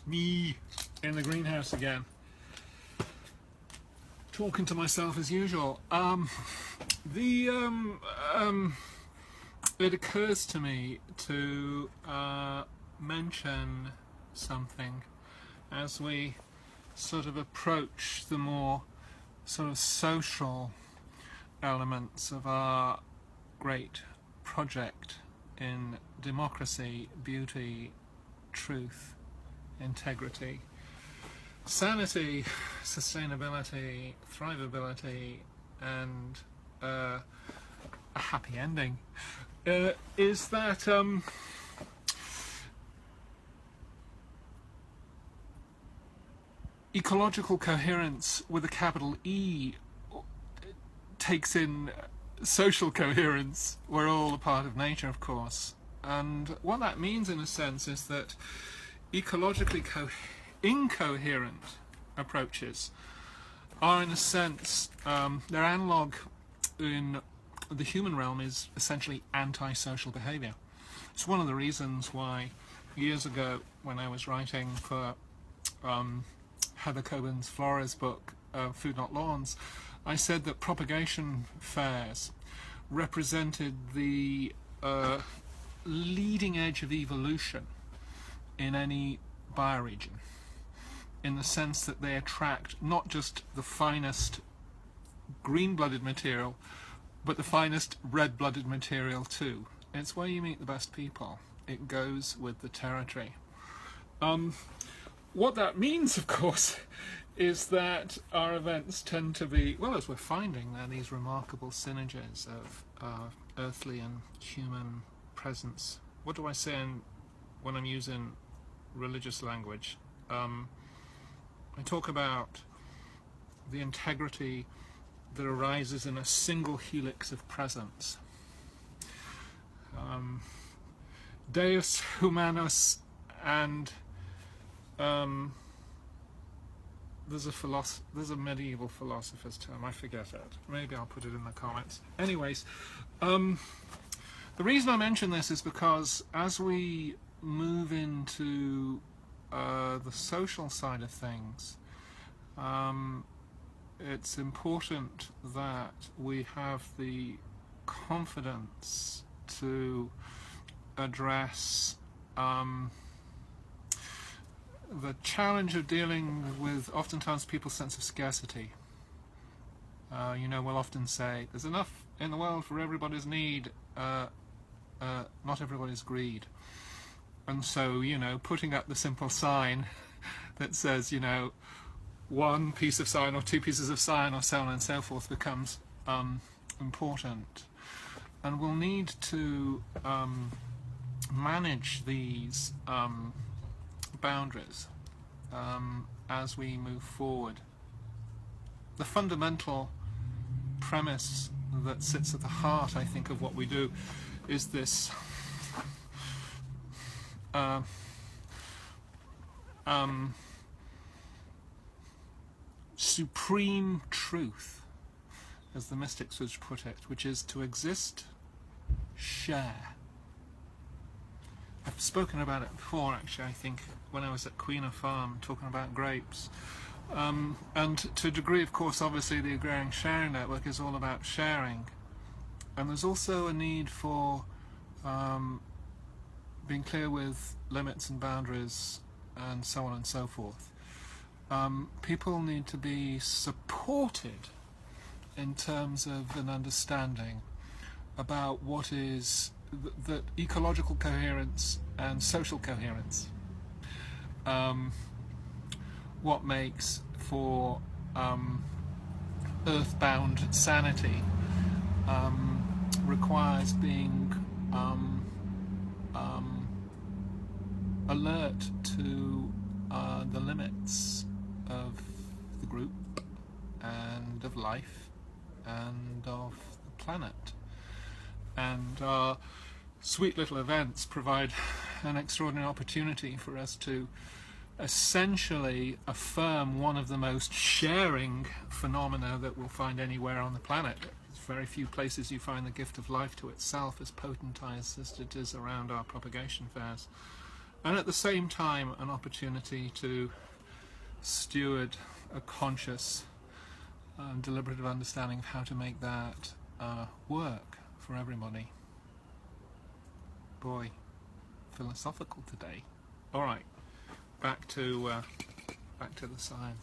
Me in the greenhouse again, talking to myself as usual. It occurs to me to mention something as we sort of approach the more sort of social elements of our great project in democracy, beauty, truth, integrity, sanity, sustainability, thrivability, and a happy ending, is that ecological coherence with a capital E takes in social coherence. We're all a part of nature, of course, and what that means in a sense is that ecologically incoherent approaches are in a sense, their analogue in the human realm is essentially antisocial behaviour. It's one of the reasons why years ago when I was writing for Heather Coburn's Flores book, Food Not Lawns, I said that propagation fairs represented the leading edge of evolution in any bioregion, in the sense that they attract not just the finest green-blooded material, but the finest red-blooded material too. It's where you meet the best people. It goes with the territory. What that means, of course, is that our events tend to be, well, as we're finding, there are these remarkable synergies of earthly and human presence. What do I say when I'm using religious language? I talk about the integrity that arises in a single helix of presence. Deus humanus, and there's a medieval philosopher's term, I forget it. Maybe I'll put it in the comments. Anyways, the reason I mention this is because as we move into the social side of things, it's important that we have the confidence to address the challenge of dealing with oftentimes people's sense of scarcity. We'll often say there's enough in the world for everybody's need, not everybody's greed. And so, putting up the simple sign that says, one piece of scion or two pieces of scion or so on and so forth becomes important. And we'll need to manage these boundaries as we move forward. The fundamental premise that sits at the heart, I think, of what we do is this supreme truth, as the mystics would put it, which is to exist, share. I've spoken about it before, actually, I think, when I was at Queener Farm talking about grapes. And to a degree, of course, obviously the agrarian sharing network is all about sharing. And there's also a need for being clear with limits and boundaries and so on and so forth. People need to be supported in terms of an understanding about what is the ecological coherence and social coherence. What makes for earthbound sanity requires being alert to the limits of the group and of life and of the planet. And our sweet little events provide an extraordinary opportunity for us to essentially affirm one of the most sharing phenomena that we'll find anywhere on the planet. There's very few places you find the gift of life to itself as potentized as it is around our propagation fairs. and at the same time an opportunity to steward a conscious deliberative understanding of how to make that work for everybody. Boy, philosophical today. All right, back to the scion.